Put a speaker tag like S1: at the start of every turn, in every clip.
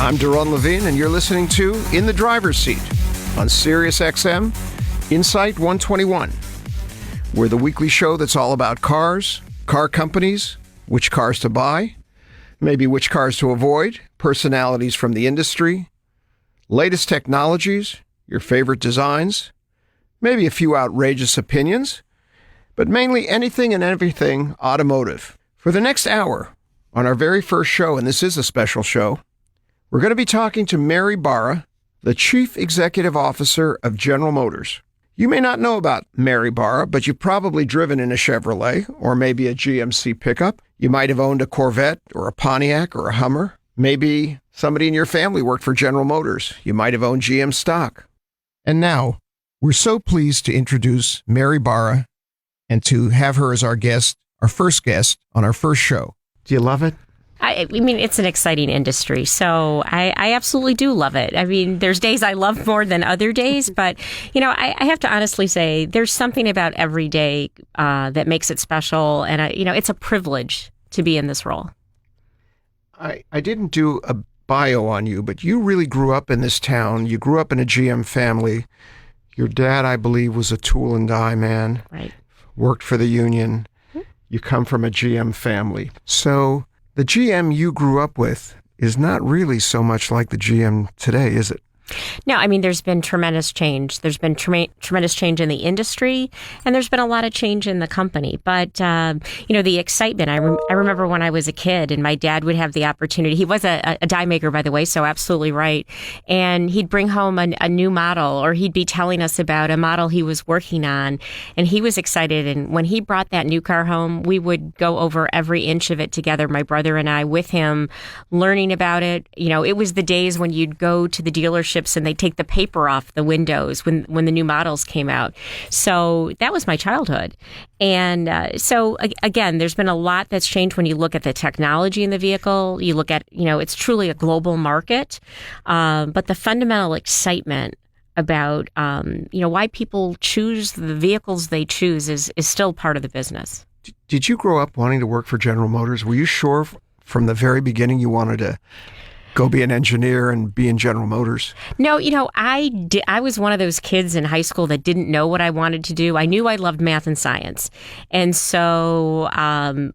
S1: I'm Daron Levine, and you're listening to In the Driver's Seat on SiriusXM Insight 121. We're the weekly show that's all about cars, car companies, which cars to buy, maybe which cars to avoid, personalities from the industry, latest technologies, your favorite designs, maybe a few outrageous opinions, but mainly anything and everything automotive. For the next hour, on our very first show, and this is a special show, we're going to be talking to Mary Barra, the Chief Executive Officer of General Motors. You may not know about Mary Barra, but you've probably driven in a Chevrolet or maybe a GMC pickup. You might have owned a Corvette or a Pontiac or a Hummer. Maybe somebody in your family worked for General Motors. You might have owned GM stock. And now, we're so pleased to introduce Mary Barra and to have her as our guest, our first guest on our first show. Do you love it?
S2: I mean, it's an exciting industry, so I absolutely do love it. I mean, there's days I love more than other days, but, you know, I have to honestly say there's something about every day that makes it special, and, it's a privilege to be in this role.
S1: I didn't do a bio on you, but you really grew up in this town. You grew up in a GM family. Your dad, I believe, was a tool and die man.
S2: Right.
S1: Worked for the union. You come from a GM family. So the GM you grew up with is not really so much like the GM today, is it?
S2: No, I mean, there's been tremendous change. There's been tremendous change in the industry, and there's been a lot of change in the company. But, the excitement, I remember when I was a kid and my dad would have the opportunity. He was a die maker, by the way, so absolutely right. And he'd bring home a new model, or he'd be telling us about a model he was working on, and he was excited. And when he brought that new car home, we would go over every inch of it together, my brother and I, with him, learning about it. You know, it was the days when you'd go to the dealership and they take the paper off the windows when the new models came out. So that was my childhood. And so again, there's been a lot that's changed when you look at the technology in the vehicle. You look at, it's truly a global market. But the fundamental excitement about, why people choose the vehicles they choose is still part of the business.
S1: Did you grow up wanting to work for General Motors? Were you sure from the very beginning you wanted to go be an engineer and be in General Motors?
S2: No, I was one of those kids in high school that didn't know what I wanted to do. I knew I loved math and science. And so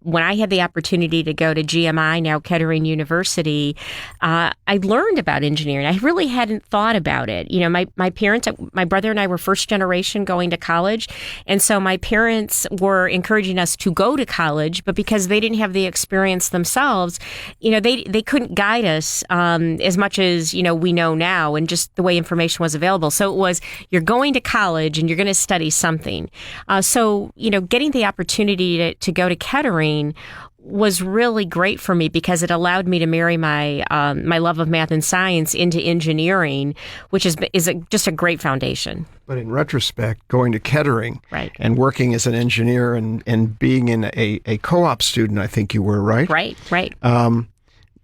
S2: when I had the opportunity to go to GMI, now Kettering University, I learned about engineering. I really hadn't thought about it. My parents, my brother and I were first generation going to college. And so my parents were encouraging us to go to college, but because they didn't have the experience themselves, they couldn't guide us as much as, we know now, and just the way information was available. So it was, you're going to college and you're going to study something. So getting the opportunity to go to Kettering was really great for me because it allowed me to marry my love of math and science into engineering, which is just a great foundation.
S1: But in retrospect, going to Kettering,
S2: right,
S1: and working as an engineer and being in a co-op student, I think you were, right?
S2: Right.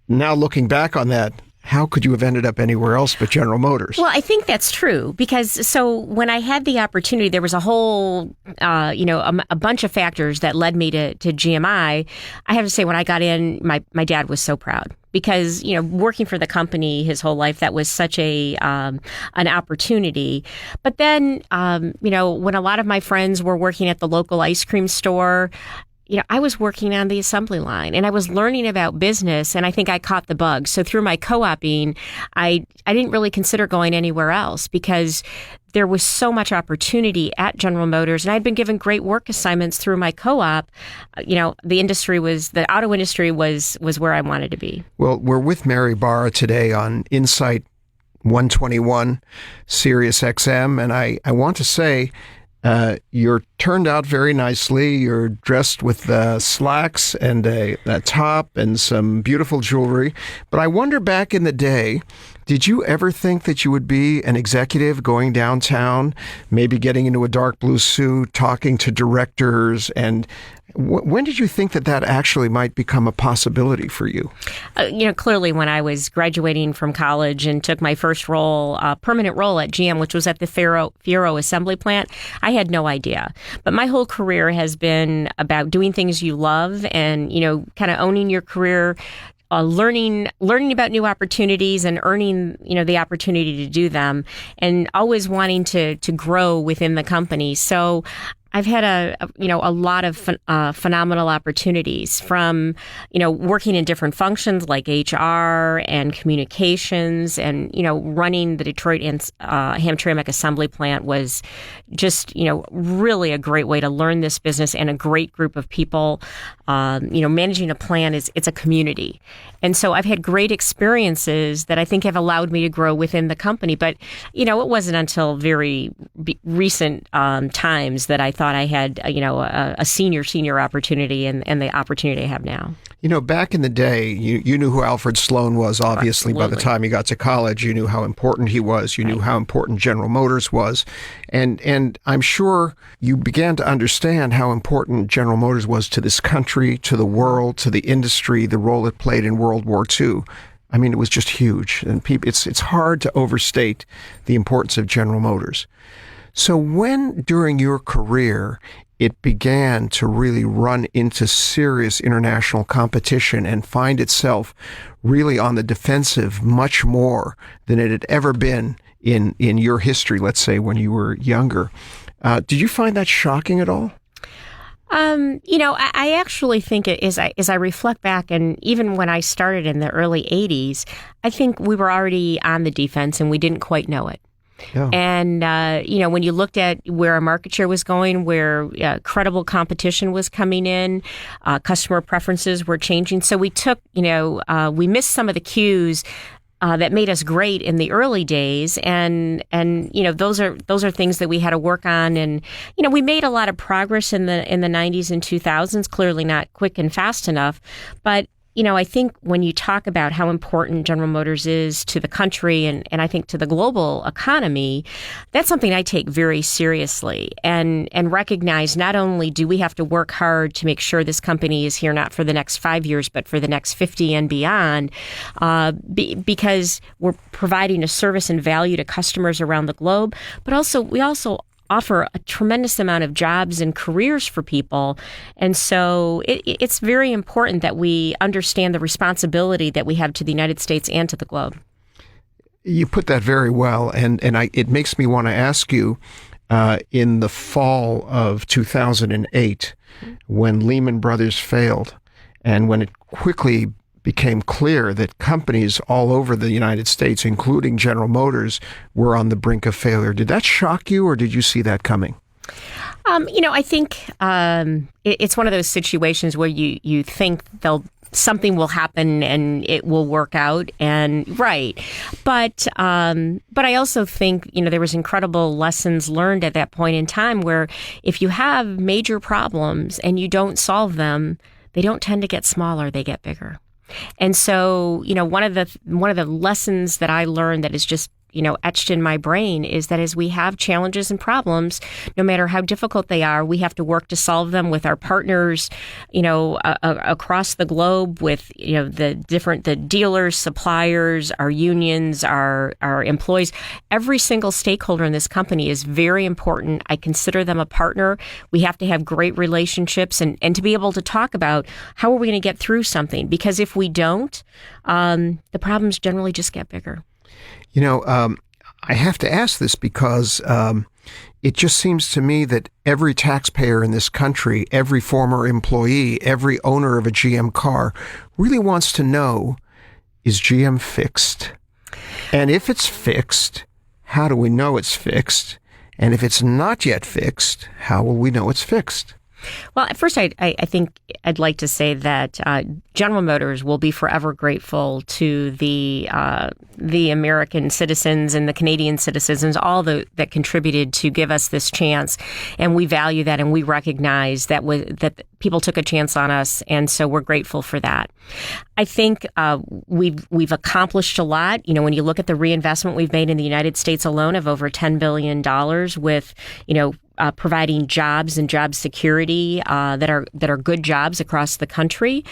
S1: Now looking back on that, how could you have ended up anywhere else but General Motors?
S2: Well, I think that's true because so when I had the opportunity, there was a whole, a bunch of factors that led me to GMI. I have to say, when I got in, my dad was so proud because, working for the company his whole life, that was such an opportunity. But then, when a lot of my friends were working at the local ice cream store, I was working on the assembly line and I was learning about business, and I think I caught the bug. So through my co-oping, I didn't really consider going anywhere else because there was so much opportunity at General Motors, and I'd been given great work assignments through my co-op. The auto industry was where I wanted to be.
S1: Well, we're with Mary Barra today on Insight 121 SiriusXM, and I want to say, you're turned out very nicely. You're dressed with slacks and a top and some beautiful jewelry. But I wonder, back in the day, did you ever think that you would be an executive going downtown, maybe getting into a dark blue suit, talking to directors? And when did you think that actually might become a possibility for you?
S2: Clearly when I was graduating from college and took my first permanent role at GM, which was at the Fiero assembly plant, I had no idea. But my whole career has been about doing things you love and, kind of owning your career, learning about new opportunities and earning, the opportunity to do them, and always wanting to grow within the company. So I've had a lot of phenomenal opportunities from, working in different functions like HR and communications, and, running the Detroit and Hamtramck assembly plant was just, really a great way to learn this business, and a great group of people. Managing a plant it's a community. And so I've had great experiences that I think have allowed me to grow within the company. But, it wasn't until very recent times that I thought I had, a senior opportunity and the opportunity I have now.
S1: Back in the day, you knew who Alfred Sloan was, obviously.
S2: Absolutely.
S1: By the time you got to college, you knew how important he was. You knew how important General Motors was. And I'm sure you began to understand how important General Motors was to this country, to the world, to the industry, the role it played in World War II. I mean, it was just huge. And it's hard to overstate the importance of General Motors. So when, during your career, it began to really run into serious international competition and find itself really on the defensive much more than it had ever been in your history, let's say, when you were younger, did you find that shocking at all?
S2: I actually think as I reflect back, and even when I started in the early 80s, I think we were already on the defense and we didn't quite know it. Yeah. And, when you looked at where our market share was going, where credible competition was coming in, customer preferences were changing. So we took, we missed some of the cues that made us great in the early days. And those are things that we had to work on. And, we made a lot of progress in the 90s and 2000s, clearly not quick and fast enough. But I think when you talk about how important General Motors is to the country and I think to the global economy, that's something I take very seriously and recognize not only do we have to work hard to make sure this company is here not for the next 5 years, but for the next 50 and beyond, because we're providing a service and value to customers around the globe, but we also offer a tremendous amount of jobs and careers for people. And so it's very important that we understand the responsibility that we have to the United States and to the globe.
S1: You put that very well. And it makes me want to ask you, in the fall of 2008, when Lehman Brothers failed, and when it quickly became clear that companies all over the United States, including General Motors, were on the brink of failure. Did that shock you, or did you see that coming?
S2: I think it's one of those situations where you think something will happen and it will work out, and right. But I also think there was incredible lessons learned at that point in time, where if you have major problems and you don't solve them, they don't tend to get smaller; they get bigger. And so, one of the lessons that I learned that is just, etched in my brain is that as we have challenges and problems, no matter how difficult they are, we have to work to solve them with our partners, across the globe, with, the dealers, suppliers, our unions, our employees. Every single stakeholder in this company is very important. I consider them a partner. We have to have great relationships and to be able to talk about how are we going to get through something, because if we don't, the problems generally just get bigger.
S1: I have to ask this because it just seems to me that every taxpayer in this country, every former employee, every owner of a GM car really wants to know, is GM fixed? And if it's fixed, how do we know it's fixed? And if it's not yet fixed, how will we know it's fixed?
S2: Well, at first, I think I'd like to say that General Motors will be forever grateful to the American citizens and the Canadian citizens, all that contributed to give us this chance, and we value that, and we recognize that people took a chance on us, and so we're grateful for that. I think we've accomplished a lot. When you look at the reinvestment we've made in the United States alone of over $10 billion, with providing jobs and job security that are good jobs across the country.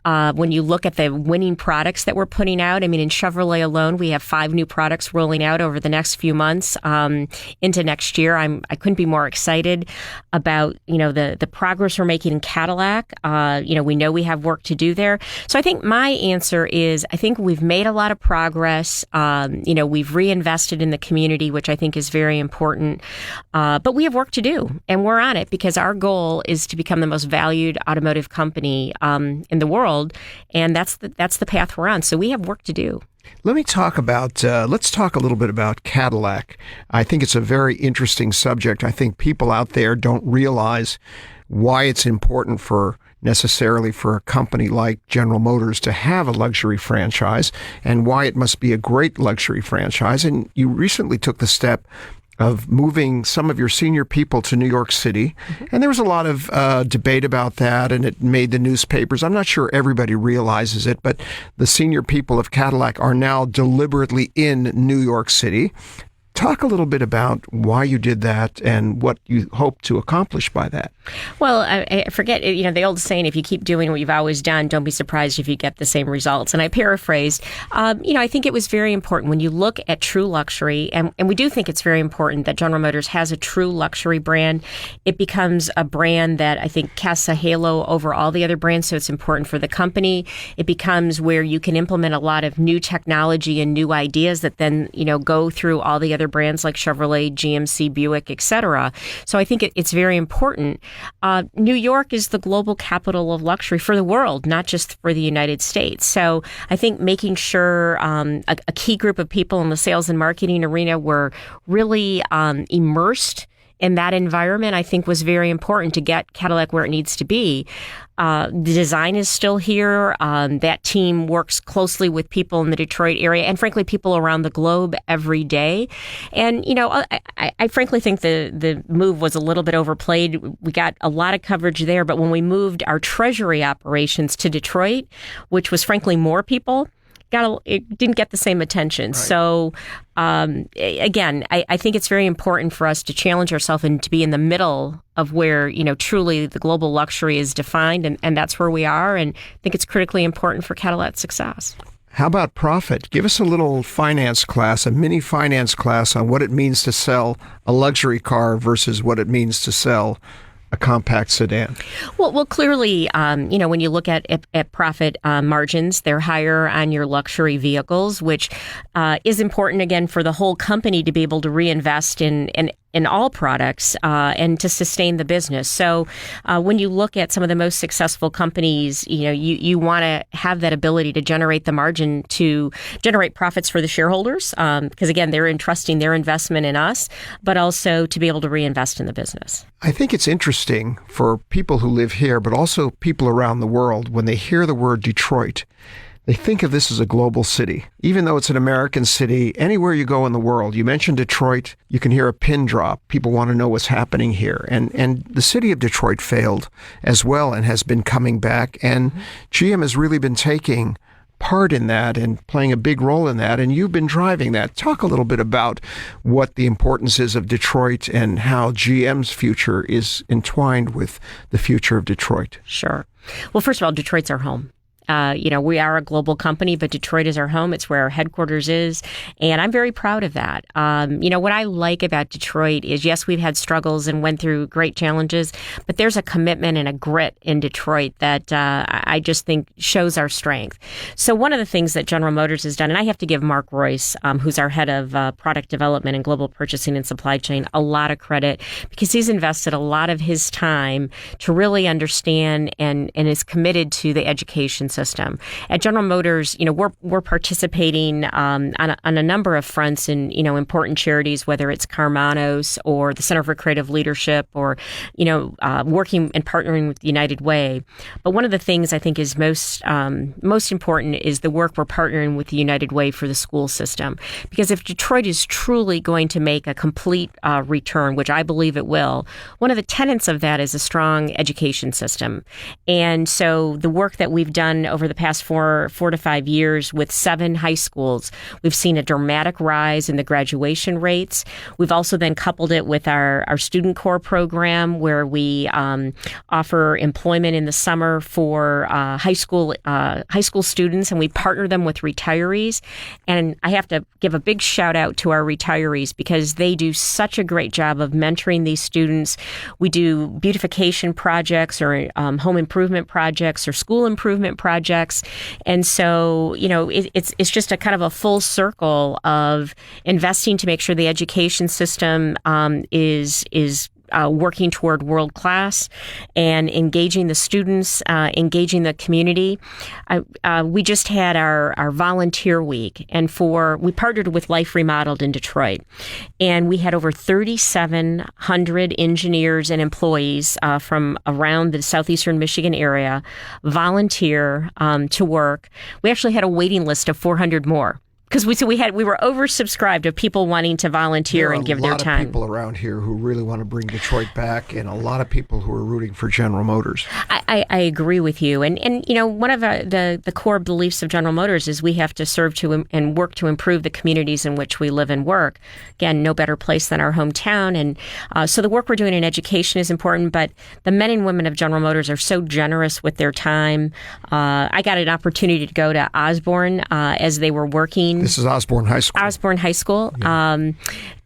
S2: when you look at the winning products that we're putting out. I mean, in Chevrolet alone, we have 5 new products rolling out over the next few months into next year. I couldn't be more excited about, the progress we're making in Cadillac. We know we have work to do there. So I think my answer is, I think we've made a lot of progress. We've reinvested in the community, which I think is very important. But we have work to do, and we're on it because our goal is to become the most valued automotive company in the world, and that's the path we're on. So we have work to do.
S1: Let me talk about, let's talk a little bit about Cadillac. I think it's a very interesting subject. I think people out there don't realize why it's important necessarily for a company like General Motors to have a luxury franchise and why it must be a great luxury franchise. And you recently took the step of moving some of your senior people to New York City. Mm-hmm. And there was a lot of debate about that, and it made the newspapers. I'm not sure everybody realizes it, but the senior people of Cadillac are now deliberately in New York City. Talk a little bit about why you did that and what you hope to accomplish by that.
S2: Well, I forget, the old saying, if you keep doing what you've always done, don't be surprised if you get the same results. And I paraphrased, I think it was very important when you look at true luxury, and we do think it's very important that General Motors has a true luxury brand. It becomes a brand that I think casts a halo over all the other brands, so it's important for the company. It becomes where you can implement a lot of new technology and new ideas that then, go through all the other brands like Chevrolet, GMC, Buick, etc. So I think it's very important. New York is the global capital of luxury for the world, not just for the United States. So I think making sure a key group of people in the sales and marketing arena were really immersed in that environment, I think was very important to get Cadillac where it needs to be. The design is still here. That team works closely with people in the Detroit area and, frankly, people around the globe every day. And, I frankly think the move was a little bit overplayed. We got a lot of coverage there, but when we moved our treasury operations to Detroit, which was, frankly, more people, it didn't get the same attention. Right. So, again, I think it's very important for us to challenge ourselves and to be in the middle of where, truly the global luxury is defined, and that's where we are. And I think it's critically important for Cadillac's success.
S1: How about profit? Give us a little finance class, a mini finance class on what it means to sell a luxury car versus what it means to sell a compact sedan.
S2: Well, clearly, when you look at profit margins, they're higher on your luxury vehicles, which is important, again, for the whole company to be able to reinvest in all products and to sustain the business. So when you look at some of the most successful companies, you want to have that ability to generate the margin to generate profits for the shareholders, because, again, they're entrusting their investment in us, but also to be able to reinvest in the business.
S1: I think it's interesting for people who live here, but also people around the world, when they hear the word Detroit, they think of this as a global city. Even though it's an American city, anywhere you go in the world, you mention Detroit, you can hear a pin drop. People want to know what's happening here. And the city of Detroit failed as well and has been coming back. And GM has really been taking part in that and playing a big role in that. And you've been driving that. Talk a little bit about what the importance is of Detroit and how GM's future is entwined with the future of Detroit.
S2: Sure. Well, first of all, Detroit's our home. We are a global company, but Detroit is our home. It's where our headquarters is. And I'm very proud of that. What I like about Detroit is, yes, we've had struggles and went through great challenges, but there's a commitment and a grit in Detroit that I just think shows our strength. So one of the things that General Motors has done, and I have to give Mark Royce, who's our head of product development and global purchasing and supply chain, a lot of credit, because he's invested a lot of his time to really understand and is committed to the education system. At General Motors, we're participating on a number of fronts in important charities, whether it's Carmanos or the Center for Creative Leadership, or working and partnering with United Way. But one of the things I think is most important is the work we're partnering with the United Way for the school system. Because if Detroit is truly going to make a complete return, which I believe it will, one of the tenets of that is a strong education system. And so the work that we've done done over the past four to 5 years with 7 high schools. We've seen a dramatic rise in the graduation rates. We've also then coupled it with our Student Corps program, where we offer employment in the summer for high school students, and we partner them with retirees. And I have to give a big shout out to our retirees because they do such a great job of mentoring these students. We do beautification projects or home improvement projects or school improvement projects. And so, it's just a kind of a full circle of investing to make sure the education system is working toward world class and engaging the students, engaging the community. We just had our volunteer week, and we partnered with Life Remodeled in Detroit, and we had over 3,700 engineers and employees from around the southeastern Michigan area volunteer to work. We actually had a waiting list of 400 more. Because we were oversubscribed of people wanting to volunteer and give their time.
S1: There are a lot of people around here who really want to bring Detroit back, and a lot of people who are rooting for General Motors.
S2: I agree with you, and one of the core beliefs of General Motors is we have to serve to and work to improve the communities in which we live and work. Again, no better place than our hometown, and so the work we're doing in education is important. But the men and women of General Motors are so generous with their time. I got an opportunity to go to Osborne as they were working.
S1: This is Osborne High School.
S2: Osborne High School. Yeah.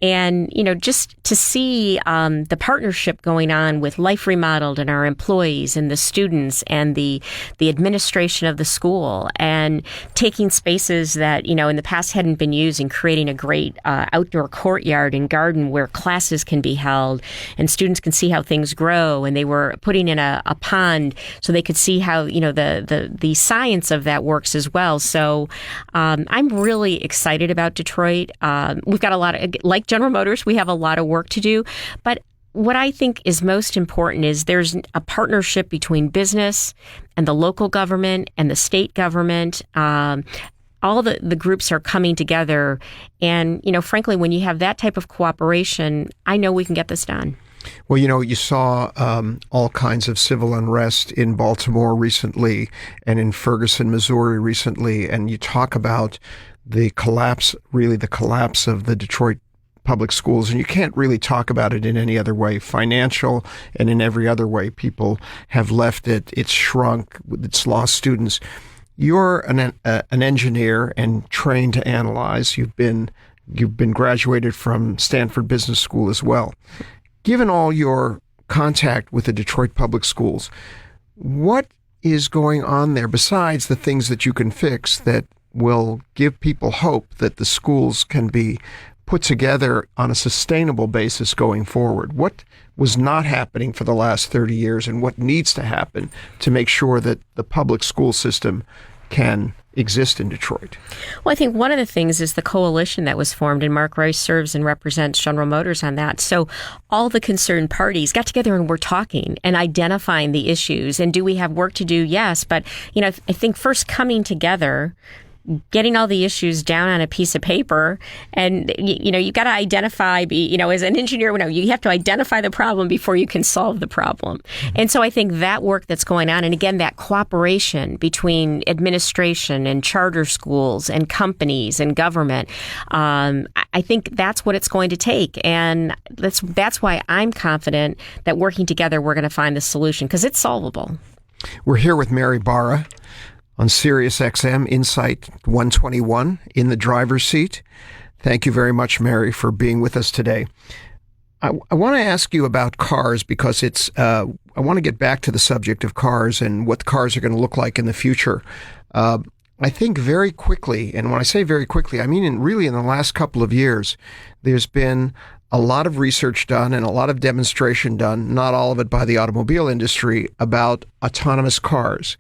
S2: And, just to see the partnership going on with Life Remodeled and our employees and the students and the administration of the school, and taking spaces that, in the past hadn't been used and creating a great outdoor courtyard and garden where classes can be held and students can see how things grow. And they were putting in a pond so they could see how, the science of that works as well. So I'm really excited about Detroit. We've got a lot of, like General Motors, we have a lot of work to do. But what I think is most important is there's a partnership between business and the local government and the state government. All the groups are coming together. And, frankly, when you have that type of cooperation, I know we can get this done.
S1: Well, you saw all kinds of civil unrest in Baltimore recently and in Ferguson, Missouri recently, and you talk about the collapse of the Detroit public schools, and you can't really talk about it in any other way, financial and in every other way. People have left it. It's shrunk. It's lost students. You're an engineer and trained to analyze. You've been graduated from Stanford Business School as well. Given all your contact with the Detroit public schools, what is going on there besides the things that you can fix that will give people hope that the schools can be put together on a sustainable basis going forward? What was not happening for the last 30 years, and what needs to happen to make sure that the public school system can exist in Detroit?
S2: Well, I think one of the things is the coalition that was formed, and Mark Rice serves and represents General Motors on that. So all the concerned parties got together and were talking and identifying the issues. And do we have work to do? Yes. But, I think first coming together, getting all the issues down on a piece of paper, and you got to identify. As an engineer, you have to identify the problem before you can solve the problem. And so I think that work that's going on, and again that cooperation between administration and charter schools and companies and government, I think that's what it's going to take, and that's why I'm confident that working together we're going to find the solution, because it's solvable.
S1: We're here with Mary Barra on Sirius XM Insight 121 in the driver's seat. Thank you very much, Mary, for being with us today. I want to ask you about cars because I want to get back to the subject of cars and what cars are going to look like in the future. I think very quickly, and when I say very quickly, I mean in the last couple of years, there's been a lot of research done and a lot of demonstration done, not all of it by the automobile industry, about autonomous cars.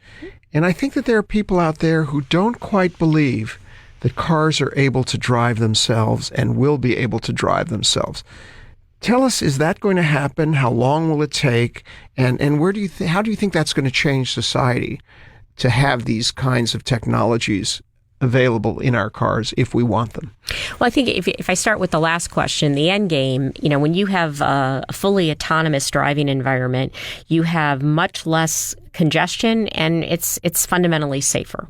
S1: And I think that there are people out there who don't quite believe that cars are able to drive themselves and will be able to drive themselves. Tell us, is that going to happen? How long will it take? And how do you think that's going to change society to have these kinds of technologies available in our cars if we want them?
S2: Well, I think if I start with the last question, the end game, when you have a fully autonomous driving environment, you have much less congestion, and it's fundamentally safer.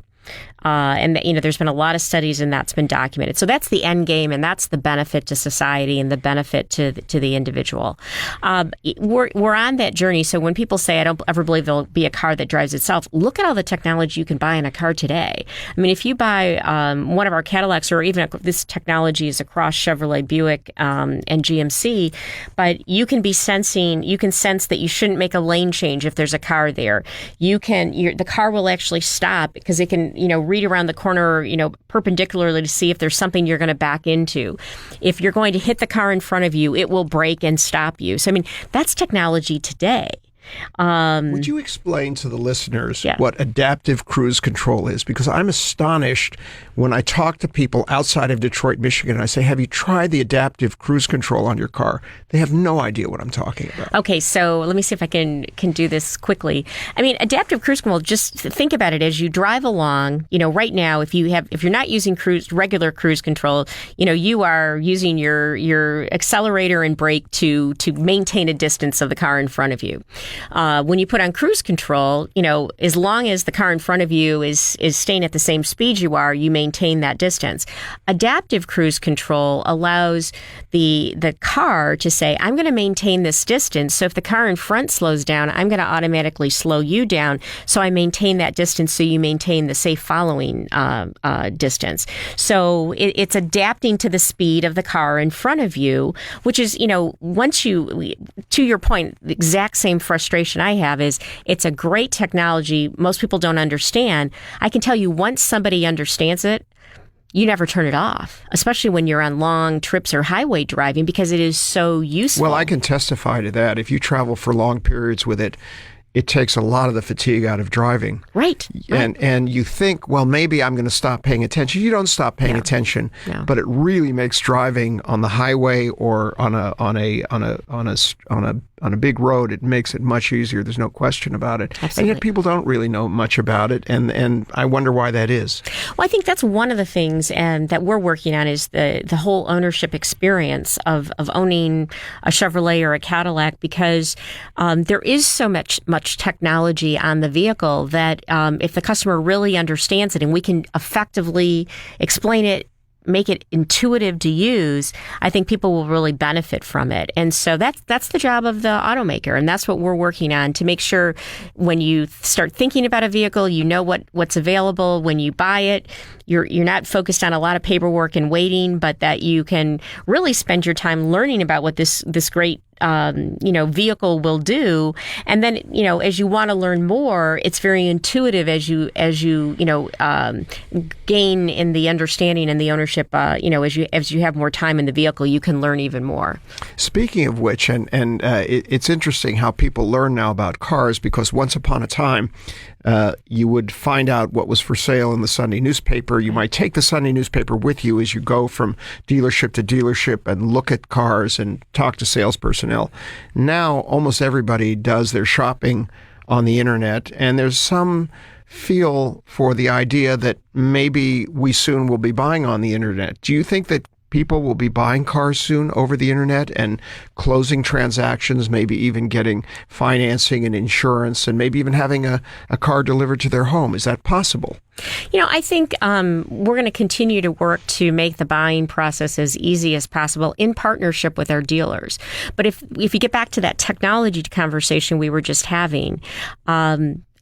S2: And there's been a lot of studies, and that's been documented. So that's the end game, and that's the benefit to society and the benefit to the individual. We're on that journey. So when people say, I don't ever believe there'll be a car that drives itself, look at all the technology you can buy in a car today. I mean, if you buy one of our Cadillacs, or even this technology is across Chevrolet, Buick, and GMC, but you can sense that you shouldn't make a lane change if there's a car there. The car will actually stop because it can, read around the corner, perpendicularly to see if there's something you're going to back into. If you're going to hit the car in front of you, it will brake and stop you. So, that's technology today.
S1: Would you explain to the listeners what adaptive cruise control is? Because I'm astonished when I talk to people outside of Detroit, Michigan, and I say, have you tried the adaptive cruise control on your car? They have no idea what I'm talking about. Okay, so let me see if I can do this quickly. Adaptive cruise control, just think about it as you drive along. Right now, if you're not using regular cruise control, you are using your accelerator and brake to maintain a distance of the car in front of you. When you put on cruise control, as long as the car in front of you is staying at the same speed you are, you maintain that distance. Adaptive cruise control allows the car to say, I'm going to maintain this distance. So if the car in front slows down, I'm going to automatically slow you down. So I maintain that distance so you maintain the safe following distance. So it's adapting to the speed of the car in front of you, which is, once to your point, the exact same frustration I have is it's a great technology most people don't understand. I can tell you once somebody understands it, you never turn it off, especially when you're on long trips or highway driving, because it is so useful. Well, I can testify to that. If you travel for long periods with it, it takes a lot of the fatigue out of driving. Right. And you think, well, maybe I'm going to stop paying attention. You don't stop paying attention, but it really makes driving on the highway or on a big road, it makes it much easier. There's no question about it. Absolutely. And yet people don't really know much about it, and I wonder why that is. Well, I think that's one of the things that we're working on is the whole ownership experience of owning a Chevrolet or a Cadillac, because there is so much technology on the vehicle that if the customer really understands it and we can effectively explain it, make it intuitive to use, I think people will really benefit from it. And so that's the job of the automaker, and that's what we're working on, to make sure when you start thinking about a vehicle, you know what's available. When you buy it, you're not focused on a lot of paperwork and waiting, but that you can really spend your time learning about what this great vehicle will do. And then, as you want to learn more, it's very intuitive as you gain in the understanding and the ownership, as you have more time in the vehicle, you can learn even more. Speaking of which, it's interesting how people learn now about cars, because once upon a time, you would find out what was for sale in the Sunday newspaper. You might take the Sunday newspaper with you as you go from dealership to dealership and look at cars and talk to sales personnel. Now, almost everybody does their shopping on the internet, and there's some feel for the idea that maybe we soon will be buying on the internet. Do you think that people will be buying cars soon over the internet and closing transactions, maybe even getting financing and insurance, and maybe even having a car delivered to their home? Is that possible? I think we're going to continue to work to make the buying process as easy as possible in partnership with our dealers. But if you get back to that technology conversation we were just having,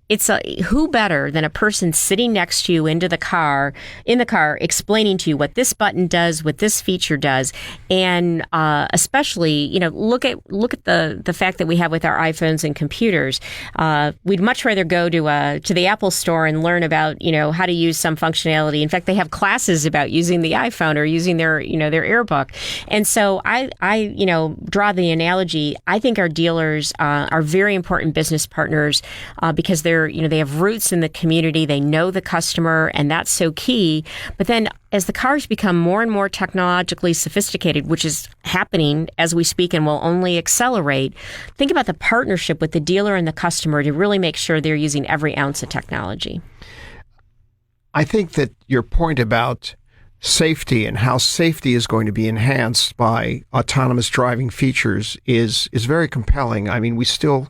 S1: it's who better than a person sitting next to you in the car, explaining to you what this button does, what this feature does, and especially, look at the fact that we have with our iPhones and computers. We'd much rather go to the Apple Store and learn about how to use some functionality. In fact, they have classes about using the iPhone or using their AirBook. And so I draw the analogy. I think our dealers are very important business partners because they have roots in the community. They know the customer, and that's so key. But then as the cars become more and more technologically sophisticated, which is happening as we speak and will only accelerate, think about the partnership with the dealer and the customer to really make sure they're using every ounce of technology. I think that your point about safety and how safety is going to be enhanced by autonomous driving features is very compelling. I mean, we still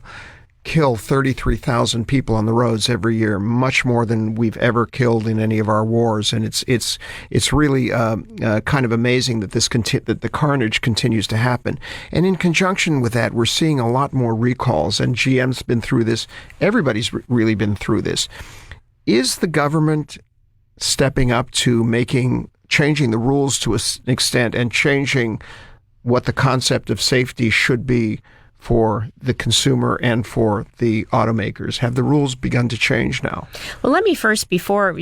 S1: kill 33,000 people on the roads every year, much more than we've ever killed in any of our wars, and it's really kind of amazing that that the carnage continues to happen. And in conjunction with that, we're seeing a lot more recalls, and GM's been through this. Everybody's really been through this. Is the government stepping up to changing the rules to an extent and changing what the concept of safety should be for the consumer and for the automakers? Have the rules begun to change now?
S2: Well, let me first, before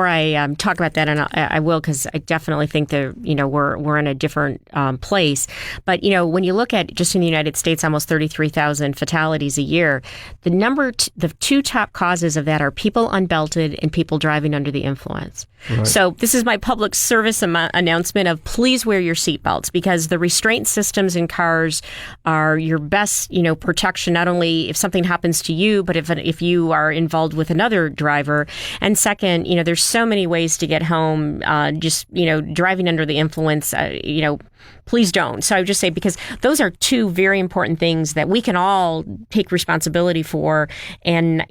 S2: I talk about that, and I will, because I definitely think that we're in a different place. But when you look at just in the United States, almost 33,000 fatalities a year. The two top causes of that are people unbelted and people driving under the influence. Right. So this is my public service announcement of please wear your seatbelts, because the restraint systems in cars are your best, protection, not only if something happens to you, but if you are involved with another driver. And second, there's so many ways to get home, driving under the influence, please don't. So I would just say, because those are two very important things that we can all take responsibility for and,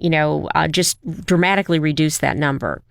S2: just dramatically reduce that number.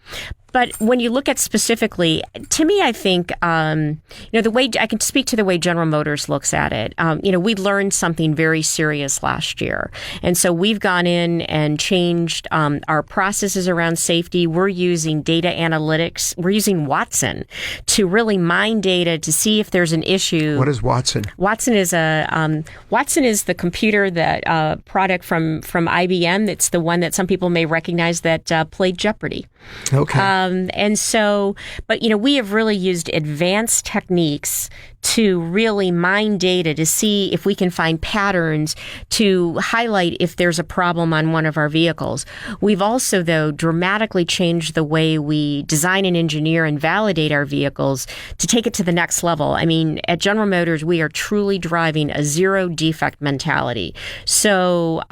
S2: But when you look at specifically, to me, I think, the way I can speak to the way General Motors looks at it. We learned something very serious last year. And so we've gone in and changed our processes around safety. We're using data analytics. We're using Watson to really mine data to see if there's an issue.
S1: What is Watson?
S2: Watson is the computer that product from IBM. It's the one that some people may recognize that played Jeopardy.
S1: Okay.
S2: But we have really used advanced techniques to really mine data to see if we can find patterns to highlight if there's a problem on one of our vehicles. We've also, though, dramatically changed the way we design and engineer and validate our vehicles to take it to the next level. I mean, at General Motors, we are truly driving a zero defect mentality. So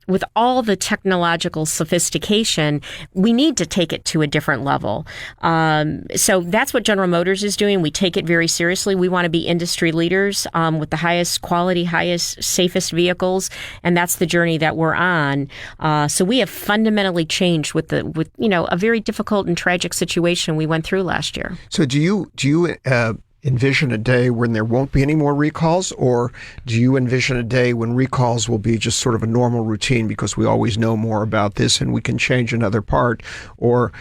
S2: with all the technological sophistication, we need to take it to a different level. So that's what General Motors is doing. We take it very seriously. We want to be industry leaders with the highest quality, highest, safest vehicles, and that's the journey that we're on. So we have fundamentally changed with a very difficult and tragic situation we went through last year.
S1: So do you envision a day when there won't be any more recalls, or do you envision a day when recalls will be just sort of a normal routine because we always know more about this and we can change another part, or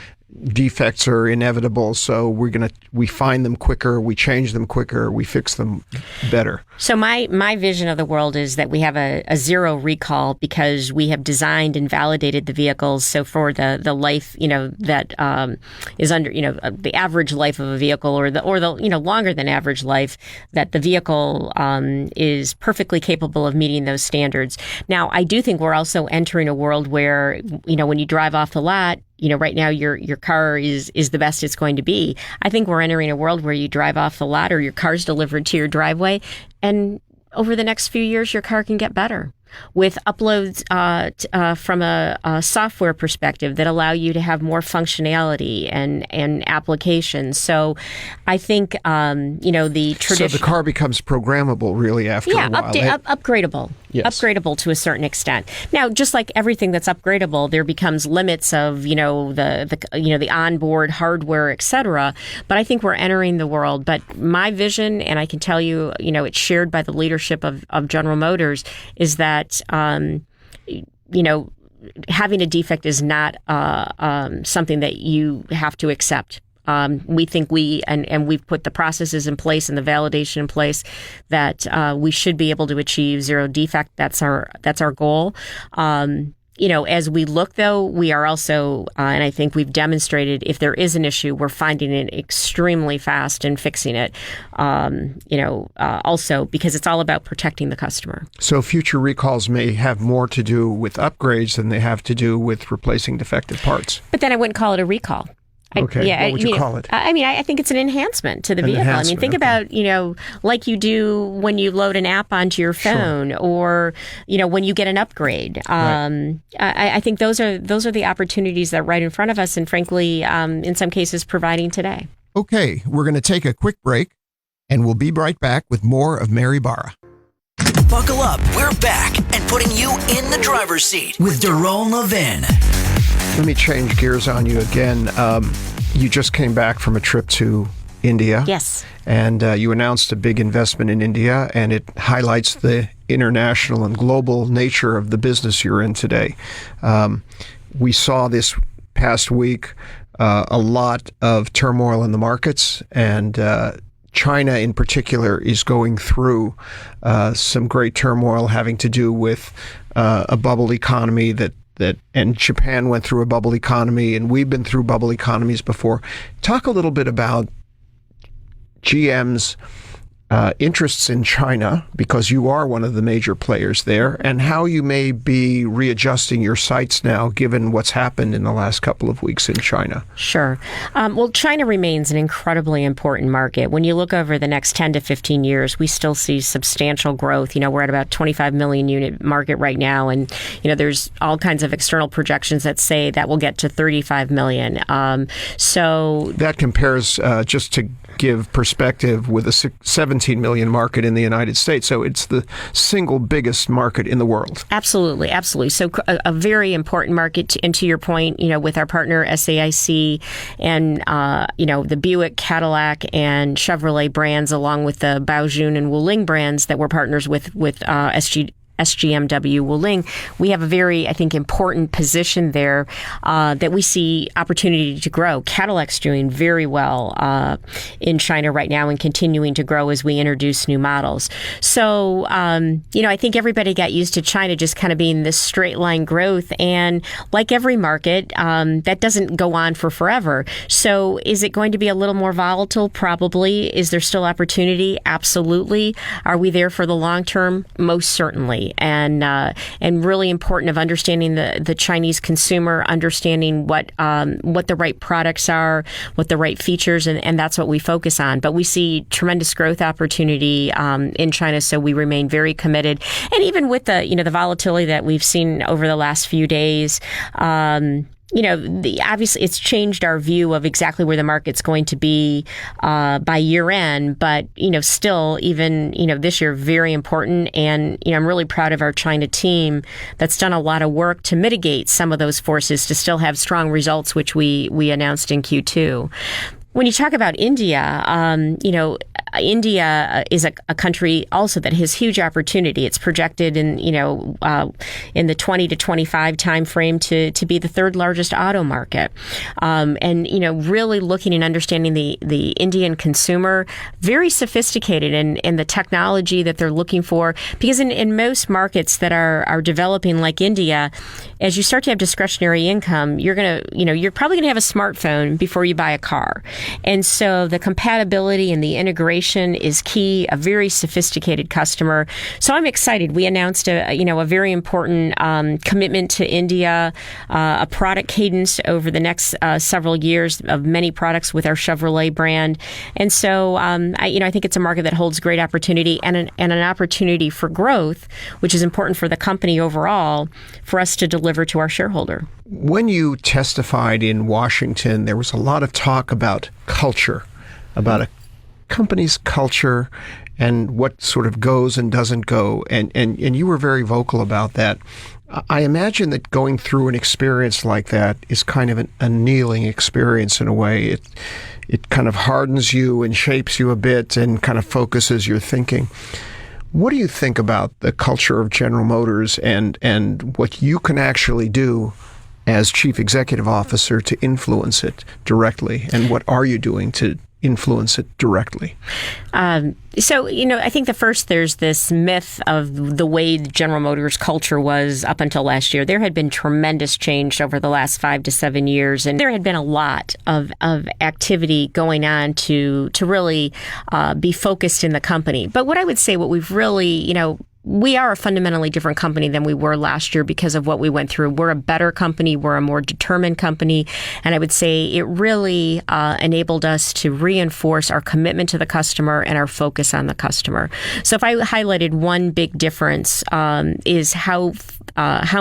S1: defects are inevitable, so we find them quicker, we change them quicker, we fix them better?
S2: So my vision of the world is that we have a zero recall because we have designed and validated the vehicles. So for the life that is under the average life of a vehicle, or the longer than average life, that the vehicle is perfectly capable of meeting those standards. Now, I do think we're also entering a world where when you drive off the lot, right now your car is the best it's going to be. I think we're entering a world where you drive off the lot or your car's delivered to your driveway, and over the next few years, your car can get better with uploads from a software perspective that allow you to have more functionality and applications. So I think, the tradition.
S1: So the car becomes programmable really after a while.
S2: Upgradable. Yes. Upgradable to a certain extent. Now, just like everything that's upgradable, there becomes limits of, the onboard hardware, et cetera. But I think we're entering the world. But my vision, and I can tell you, it's shared by the leadership of General Motors, is that, having a defect is not something that you have to accept. We think we've put the processes in place and the validation in place that we should be able to achieve zero defect. That's our goal. As we look, though, we are also, and I think we've demonstrated, if there is an issue, we're finding it extremely fast and fixing it, also because it's all about protecting the customer.
S1: So future recalls may have more to do with upgrades than they have to do with replacing defective parts.
S2: But then I wouldn't call it a recall.
S1: Okay. What would you call it?
S2: I think it's an enhancement to the vehicle. Think about, like you do when you load an app onto your phone, or, when you get an upgrade.
S1: Right.
S2: I think those are the opportunities that are right in front of us, and frankly, in some cases, providing today.
S1: Okay, we're going to take a quick break, and we'll be right back with more of Mary Barra.
S3: Buckle up, we're back and putting you in the driver's seat with Daron Levin.
S1: Let me change gears on you again. You just came back from a trip to India.
S2: Yes.
S1: And you announced a big investment in India, and it highlights the international and global nature of the business you're in today. We saw this past week a lot of turmoil in the markets, and China in particular is going through some great turmoil having to do with a bubble economy and Japan went through a bubble economy, and we've been through bubble economies before. Talk a little bit about GM's interests in China, because you are one of the major players there, and how you may be readjusting your sights now, given what's happened in the last couple of weeks in China.
S2: Sure. Well, China remains an incredibly important market. When you look over the next 10 to 15 years, we still see substantial growth. We're at about 25 million unit market right now, and there's all kinds of external projections that say that will get to 35 million. So
S1: that compares, just to give perspective, with a 17 million market in the United States. So it's the single biggest market in the world.
S2: Absolutely. So a very important market. And to your point, with our partner SAIC and, the Buick, Cadillac, and Chevrolet brands, along with the Baojun and Wuling brands that we're partners with SGMW Wuling, we have a very, I think, important position there that we see opportunity to grow. Cadillac's doing very well in China right now and continuing to grow as we introduce new models. So, I think everybody got used to China just kind of being this straight line growth. And like every market, that doesn't go on for forever. So is it going to be a little more volatile? Probably. Is there still opportunity? Absolutely. Are we there for the long term? Most certainly. And really important of understanding the Chinese consumer, understanding what the right products are, what the right features, and that's what we focus on. But we see tremendous growth opportunity in China, so we remain very committed. And even with the volatility that we've seen over the last few days, obviously it's changed our view of exactly where the market's going to be by year end. But, still, even, this year, very important. And, I'm really proud of our China team that's done a lot of work to mitigate some of those forces to still have strong results, which we announced in Q2. When you talk about India, India is a country also that has huge opportunity. It's projected in the 20 to 25 timeframe to be the third largest auto market. And really looking and understanding the Indian consumer, very sophisticated in the technology that they're looking for. Because in most markets that are developing like India, as you start to have discretionary income, you're probably gonna have a smartphone before you buy a car. And so the compatibility and the integration is key, a very sophisticated customer. So I'm excited. We announced a very important commitment to India, a product cadence over the next several years of many products with our Chevrolet brand. And so I think it's a market that holds great opportunity and an opportunity for growth, which is important for the company overall, for us to deliver to our shareholder.
S1: When you testified in Washington, there was a lot of talk about culture, about a company's culture and what sort of goes and doesn't go. And you were very vocal about that. I imagine that going through an experience like that is kind of an annealing experience in a way. It kind of hardens you and shapes you a bit and kind of focuses your thinking. What do you think about the culture of General Motors and what you can actually do as Chief Executive Officer to influence it directly? And what are you doing to influence it directly?
S2: So, I think there's this myth of the way General Motors culture was up until last year. There had been tremendous change over the last 5 to 7 years, and there had been a lot of activity going on to really be focused in the company. But what I would say, what we've really, we are a fundamentally different company than we were last year because of what we went through. We're a better company. We're a more determined company. And I would say it really enabled us to reinforce our commitment to the customer and our focus on the customer. So if I highlighted one big difference is how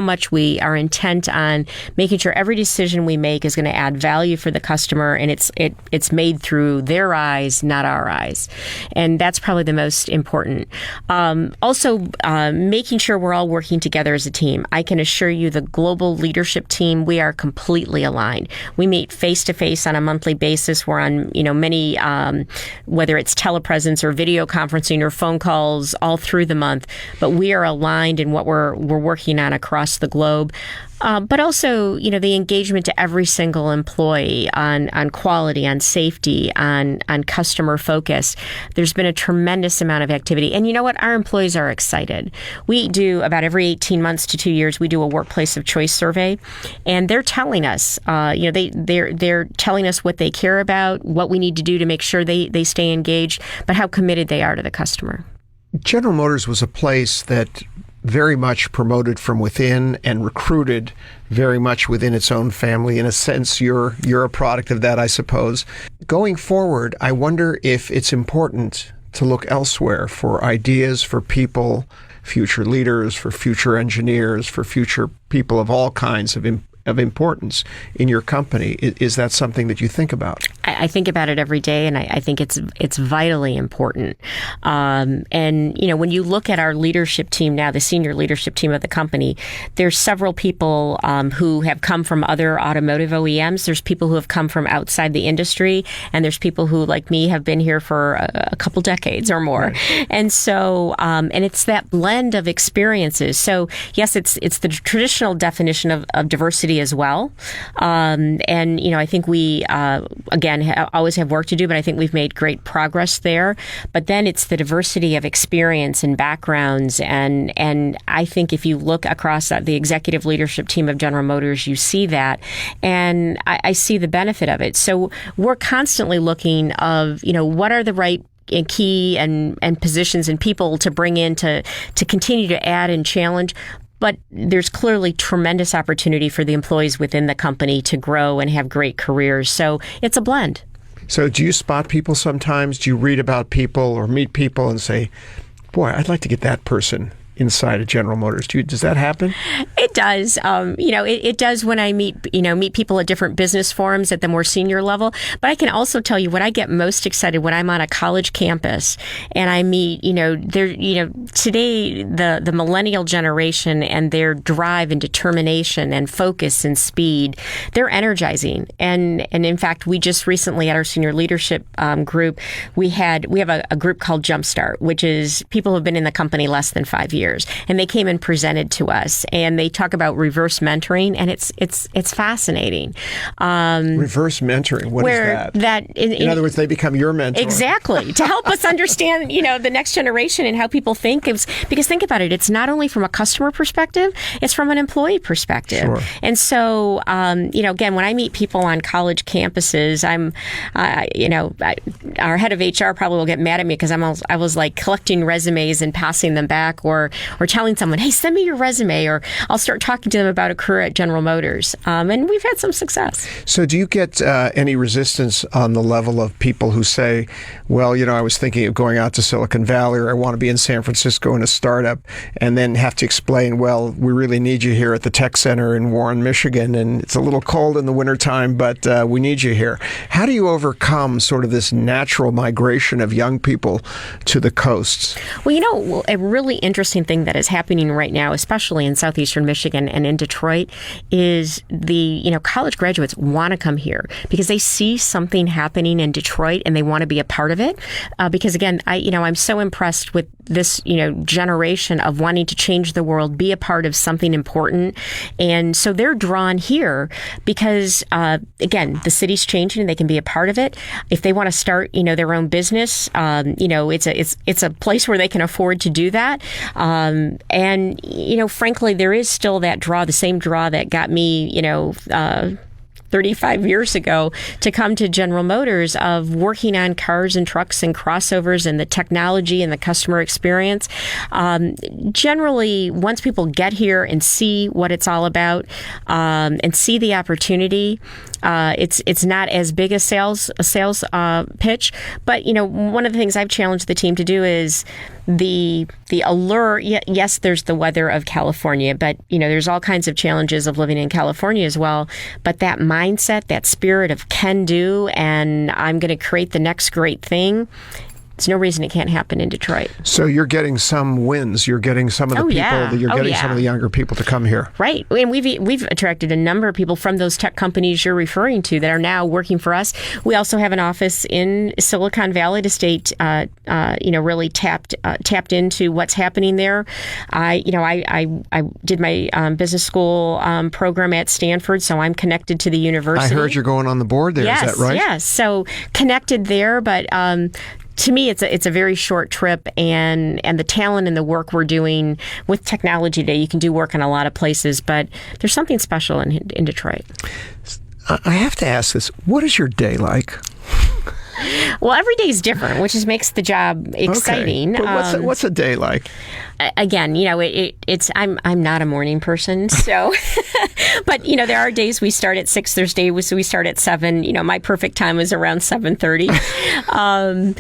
S2: much we are intent on making sure every decision we make is going to add value for the customer, and it's made through their eyes, not our eyes. And that's probably the most important. Also, making sure we're all working together as a team. I can assure you the global leadership team, we are completely aligned. We meet face-to-face on a monthly basis. We're on, many, whether it's telepresence or video conferencing or phone calls all through the month, but we are aligned in what we're working on across the globe. But also, the engagement to every single employee on quality, on safety, on customer focus. There's been a tremendous amount of activity. And you know what? Our employees are excited. We do about every 18 months to 2 years, we do a workplace of choice survey. And they're telling us, they're telling us what they care about, what we need to do to make sure they stay engaged, but how committed they are to the customer.
S1: General Motors was a place that very much promoted from within and recruited very much within its own family. In a sense, you're a product of that, I suppose. Going forward, I wonder if it's important to look elsewhere for ideas, for people, future leaders, for future engineers, for future people of all kinds of importance in your company. Is that something that you think about?
S2: I think about it every day, and I think it's vitally important. And when you look at our leadership team now, the senior leadership team of the company, there's several people who have come from other automotive OEMs. There's people who have come from outside the industry, and there's people who, like me, have been here for a couple decades or more. Right. And so, and it's that blend of experiences. So yes, it's the traditional definition of diversity as well. And, I think we, again, always have work to do, but I think we've made great progress there. But then it's the diversity of experience and backgrounds. And I think if you look across the executive leadership team of General Motors, you see that. And I see the benefit of it. So we're constantly looking of, what are the right and key and positions and people to bring in to continue to add and challenge. But there's clearly tremendous opportunity for the employees within the company to grow and have great careers. So it's a blend.
S1: So do you spot people sometimes? Do you read about people or meet people and say, boy, I'd like to get that person inside of General Motors? Does that happen?
S2: It does. It does when I meet people at different business forums at the more senior level. But I can also tell you what I get most excited when I'm on a college campus and I meet, today the millennial generation and their drive and determination and focus and speed, they're energizing. And in fact, we just recently at our senior leadership group, we have a group called Jumpstart, which is people who have been in the company less than 5 years. And they came and presented to us, and they talk about reverse mentoring, and it's fascinating.
S1: Reverse mentoring, what is that? In other words, they become your mentor.
S2: Exactly, to help us understand, the next generation and how people think. Because think about it, it's not only from a customer perspective, it's from an employee perspective.
S1: Sure.
S2: And so, again, when I meet people on college campuses, our head of HR probably will get mad at me because I was like collecting resumes and passing them back, or telling someone, hey, send me your resume, or I'll start talking to them about a career at General Motors. And we've had some success.
S1: So do you get any resistance on the level of people who say, well, I was thinking of going out to Silicon Valley, or I want to be in San Francisco in a startup, and then have to explain, well, we really need you here at the Tech Center in Warren, Michigan, and it's a little cold in the wintertime, but we need you here. How do you overcome sort of this natural migration of young people to the coasts?
S2: Well, a really interesting thing that is happening right now, especially in southeastern Michigan and in Detroit, is the college graduates want to come here because they see something happening in Detroit and they want to be a part of it. Because again, I'm so impressed with this generation of wanting to change the world, be a part of something important, and so they're drawn here because again, the city's changing and they can be a part of it. If they want to start their own business, it's a place where they can afford to do that. And frankly, there is still that draw, the same draw that got me, 35 years ago to come to General Motors of working on cars and trucks and crossovers and the technology and the customer experience. Generally, once people get here and see what it's all about and see the opportunity, it's not as big a sales pitch. But, one of the things I've challenged the team to do is the allure. Yes, there's the weather of California, but, there's all kinds of challenges of living in California as well. But that mindset, that spirit of can do, and I'm going to create the next great thing, there's no reason it can't happen in Detroit.
S1: So you're getting some wins. You're getting some of the some of the younger people to come here.
S2: Right. And we've attracted a number of people from those tech companies you're referring to that are now working for us. We also have an office in Silicon Valley to stay, really tapped into what's happening there. I did my business school program at Stanford, so I'm connected to the university.
S1: I heard you're going on the board there.
S2: Yes,
S1: is that right?
S2: Yes. So connected there, but to me, it's a very short trip, and the talent and the work we're doing with technology today. You can do work in a lot of places, but there's something special in Detroit.
S1: I have to ask this: what is your day like?
S2: Well, every day is different, which makes the job exciting.
S1: Okay. But what's a day like?
S2: Again, it's I'm not a morning person, so but there are days we start at 6. There's days we start at 7. My perfect time is around 7:30,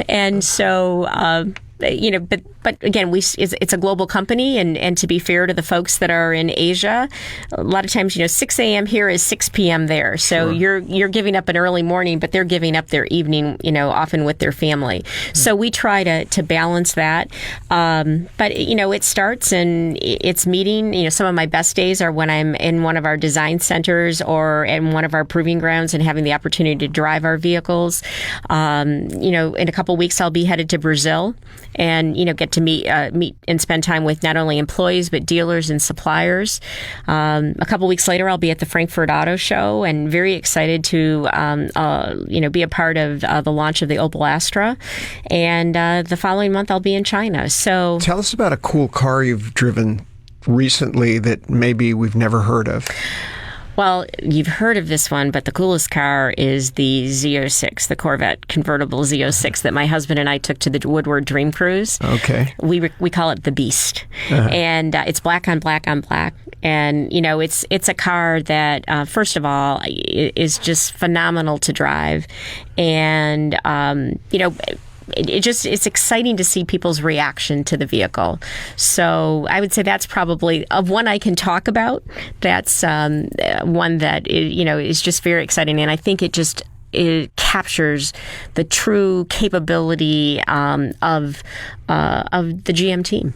S2: and so. But again, it's a global company, and to be fair to the folks that are in Asia, a lot of times 6 a.m. here is 6 p.m. there. So you're giving up an early morning, but they're giving up their evening, often with their family. So we try to balance that. But it starts and it's meeting. Some of my best days are when I'm in one of our design centers or in one of our proving grounds and having the opportunity to drive our vehicles. In a couple of weeks, I'll be headed to Brazil. And get to meet and spend time with not only employees but dealers and suppliers. A couple weeks later, I'll be at the Frankfurt Auto Show, and very excited to be a part of the launch of the Opel Astra. And the following month, I'll be in China. So
S1: tell us about a cool car you've driven recently that maybe we've never heard of.
S2: Well, you've heard of this one, but the coolest car is the Z06, the Corvette convertible Z06 that my husband and I took to the Woodward Dream Cruise.
S1: Okay.
S2: We call it the Beast. Uh-huh. And it's black on black on black. And, it's a car that, first of all, is just phenomenal to drive. And, it's exciting to see people's reaction to the vehicle. So I would say that's probably, of one I can talk about, that's one that, is just very exciting. And I think it captures the true capability of the GM team.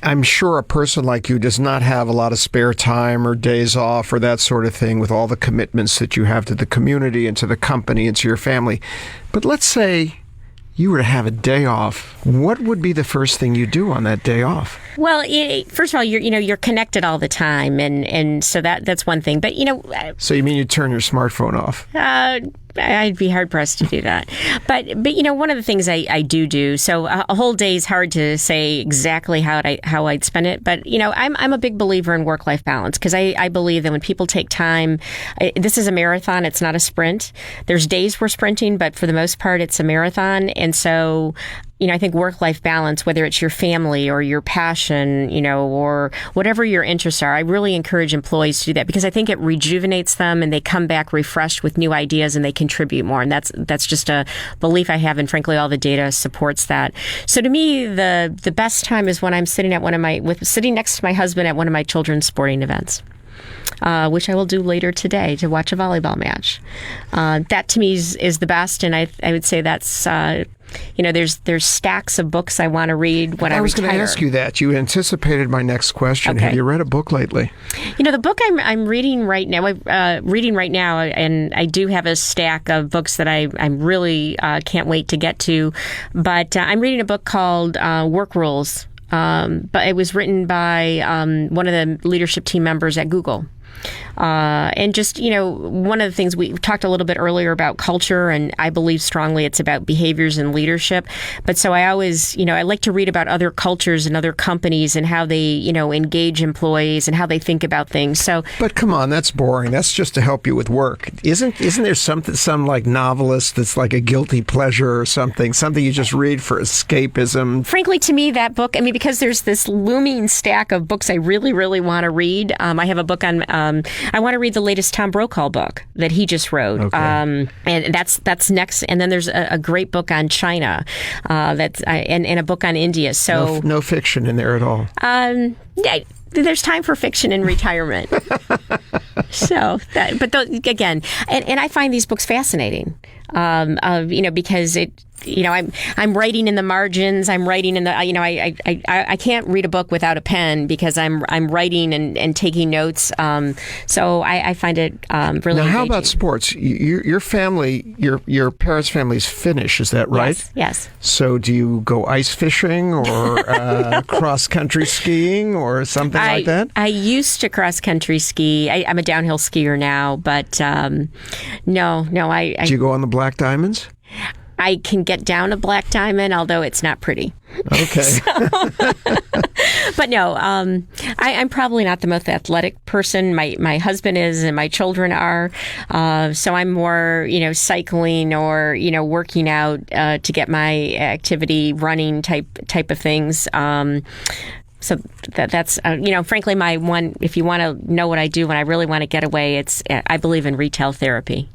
S1: I'm sure a person like you does not have a lot of spare time or days off or that sort of thing with all the commitments that you have to the community and to the company and to your family. But let's say you were to have a day off, what would be the first thing you do on that day off?
S2: Well, first of all, you're connected all the time, and so that's one thing. But
S1: so you mean you turn your smartphone off?
S2: I'd be hard pressed to do that. But one of the things I do. So a whole day is hard to say exactly how I'd spend it. But I'm a big believer in work-life balance because I believe that when people take time, this is a marathon. It's not a sprint. There's days we're sprinting, but for the most part, it's a marathon. And so I think work-life balance, whether it's your family or your passion, or whatever your interests are, I really encourage employees to do that because I think it rejuvenates them and they come back refreshed with new ideas and they contribute more. And that's just a belief I have, and frankly, all the data supports that. So to me, the best time is when I'm sitting next to my husband at one of my children's sporting events. Which I will do later today to watch a volleyball match. That to me is the best, and I would say that's there's stacks of books I want to read when I retire.
S1: I was going to ask you that. You anticipated my next question.
S2: Okay.
S1: Have you read a book lately?
S2: The book I'm reading right now. And I do have a stack of books that I'm really can't wait to get to. But I'm reading a book called Work Rules. But it was written by one of the leadership team members at Google. And just, one of the things we talked a little bit earlier about culture, and I believe strongly it's about behaviors and leadership. But so I always, I like to read about other cultures and other companies and how they, engage employees and how they think about things. So,
S1: but come on, that's boring. That's just to help you with work. Isn't there some like novelist that's like a guilty pleasure or something you just read for escapism?
S2: Frankly, to me, that book, because there's this looming stack of books I really, really want to read. I have a book on, I want to read the latest Tom Brokaw book that he just wrote.
S1: Okay.
S2: And that's next. And then there's a great book on China and a book on India. So
S1: no fiction in there at all.
S2: Yeah, there's time for fiction in retirement. Again, and I find these books fascinating, because I'm writing in the margins. I'm writing in the, I can't read a book without a pen because I'm writing and taking notes. So I find it really engaging.
S1: Now, how about sports? Your family, your parents' family's Finnish, is that right?
S2: Yes.
S1: So do you go ice fishing or cross-country skiing or something like that?
S2: I used to cross-country ski. I'm a downhill skier now, but no.
S1: Do you go on the Black Diamonds?
S2: I can get down a black diamond, although it's not pretty.
S1: Okay.
S2: But no, I'm probably not the most athletic person. My husband is, and my children are. So I'm more, cycling or working out to get my activity, running type of things. So that's frankly, my one. If you want to know what I do when I really want to get away, I believe in retail therapy.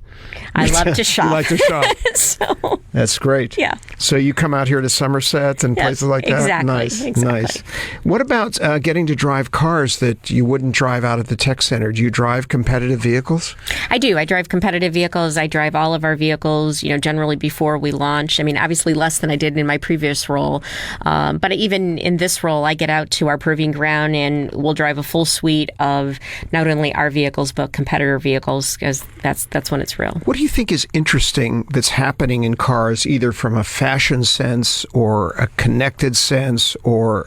S2: I love to shop.
S1: You like to shop.
S2: So,
S1: that's great.
S2: Yeah.
S1: So you come out here to Somerset and places like that?
S2: Exactly.
S1: Nice. What about getting to drive cars that you wouldn't drive out at the tech center? Do you drive competitive vehicles?
S2: I do. I drive competitive vehicles. I drive all of our vehicles, generally before we launch. Obviously less than I did in my previous role. But even in this role, I get out to our proving ground and we'll drive a full suite of not only our vehicles, but competitor vehicles, because that's when it's real.
S1: What do you think is interesting that's happening in cars, either from a fashion sense or a connected sense or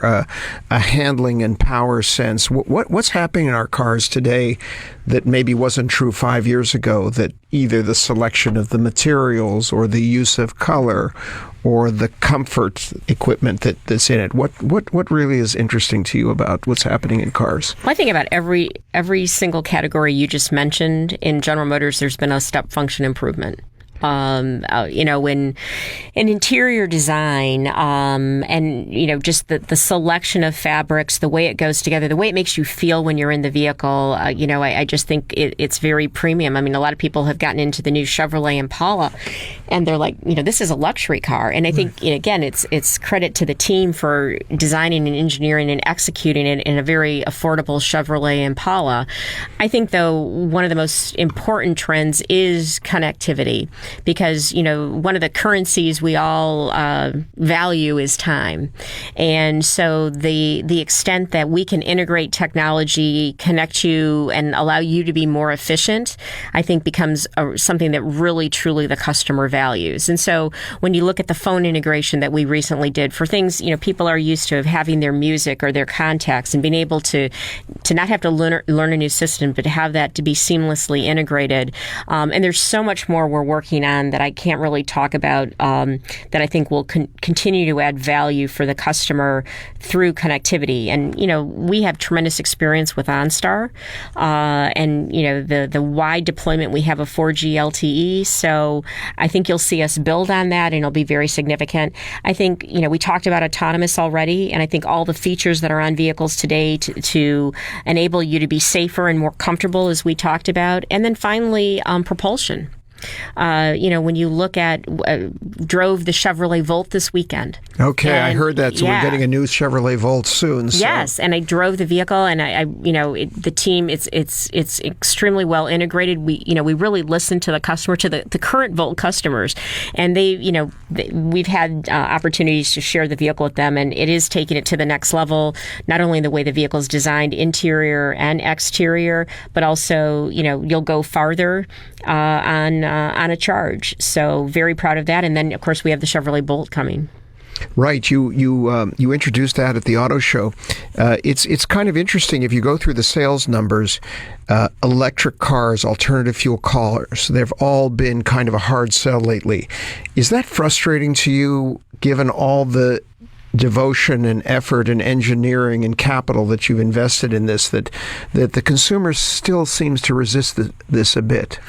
S1: a handling and power sense? What's happening in our cars today that maybe wasn't true 5 years ago, that either the selection of the materials or the use of color or the comfort equipment that's in it? What really is interesting to you about what's happening in cars?
S2: Well, I think about every single category you just mentioned. In General Motors, there's been a step function improvement. In interior design, and just the selection of fabrics, the way it goes together, the way it makes you feel when you're in the vehicle, I just think it's very premium. A lot of people have gotten into the new Chevrolet Impala, and they're like, this is a luxury car. And I think, again, it's credit to the team for designing and engineering and executing it in a very affordable Chevrolet Impala. I think, though, one of the most important trends is connectivity. Because, one of the currencies we all value is time. And so the extent that we can integrate technology, connect you, and allow you to be more efficient, I think becomes something that really, truly the customer values. And so when you look at the phone integration that we recently did for things, people are used to having their music or their contacts and being able to not have to learn a new system, but to have that to be seamlessly integrated. And there's so much more we're working on that I can't really talk about, that I think will continue to add value for the customer through connectivity. And, we have tremendous experience with OnStar, and, the wide deployment we have of 4G LTE. So I think you'll see us build on that, and it'll be very significant. I think, we talked about autonomous already, and I think all the features that are on vehicles today to enable you to be safer and more comfortable, as we talked about. And then finally, propulsion. When you look at, drove the Chevrolet Volt this weekend.
S1: Okay, and I heard that. So we're getting a new Chevrolet Volt soon. So.
S2: Yes, and I drove the vehicle, and the team, it's extremely well integrated. We really listen to the customer, to the current Volt customers, and we've had opportunities to share the vehicle with them, and it is taking it to the next level. Not only the way the vehicle is designed, interior and exterior, but also you'll go farther on a charge. So very proud of that. And then, of course, we have the Chevrolet Bolt coming.
S1: Right. You introduced that at the auto show. It's kind of interesting if you go through the sales numbers. Electric cars, alternative fuel cars, they've all been kind of a hard sell lately. Is that frustrating to you, given all the devotion and effort and engineering and capital that you've invested in this, that the consumer still seems to resist this a bit?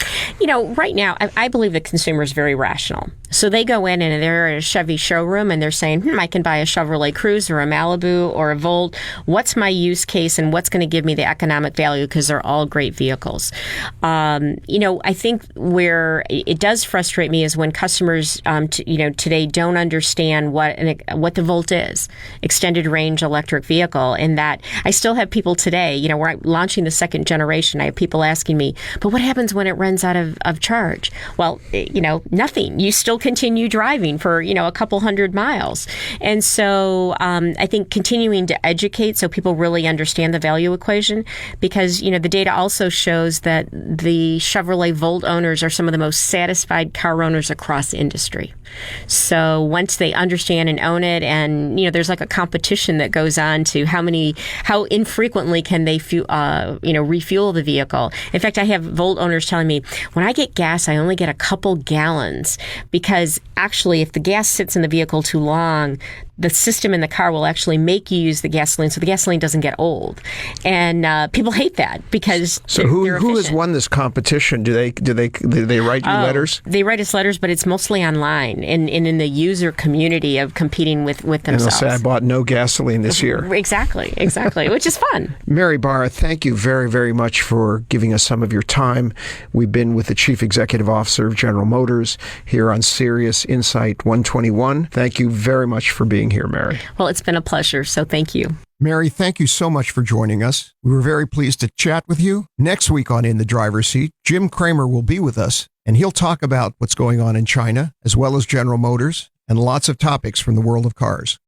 S2: Right now, I believe the consumer is very rational. So they go in and they're at a Chevy showroom and they're saying, I can buy a Chevrolet Cruze or a Malibu or a Volt. What's my use case and what's going to give me the economic value? Because they're all great vehicles. I think where it does frustrate me is when customers, today don't understand what the Volt is, extended range electric vehicle, and that I still have people today, we're launching the second generation. I have people asking me, but what happens when it runs out of charge? Well, nothing. You still continue driving for, a couple hundred miles. And so I think continuing to educate so people really understand the value equation, because, the data also shows that the Chevrolet Volt owners are some of the most satisfied car owners across industry. So once they understand and own it, and, there's like a competition that goes on to how infrequently can they refuel the vehicle. In fact, I have Volt owners telling me, when I get gas, I only get a couple gallons, because actually if the gas sits in the vehicle too long, the system in the car will actually make you use the gasoline, so the gasoline doesn't get old. And people hate that because
S1: who has won this competition? Do they write you letters?
S2: They write us letters, but it's mostly online and in the user community of competing with themselves.
S1: And they'll say, I bought no gasoline this year.
S2: Exactly, which is fun.
S1: Mary Barra, thank you very, very much for giving us some of your time. We've been with the Chief Executive Officer of General Motors here on Sirius Insight 121. Thank you very much for being here, Mary.
S2: Well, it's been a pleasure, so thank you.
S1: Mary, thank you so much for joining us. We were very pleased to chat with you. Next week on In the Driver's Seat, Jim Cramer will be with us, and he'll talk about what's going on in China, as well as General Motors, and lots of topics from the world of cars.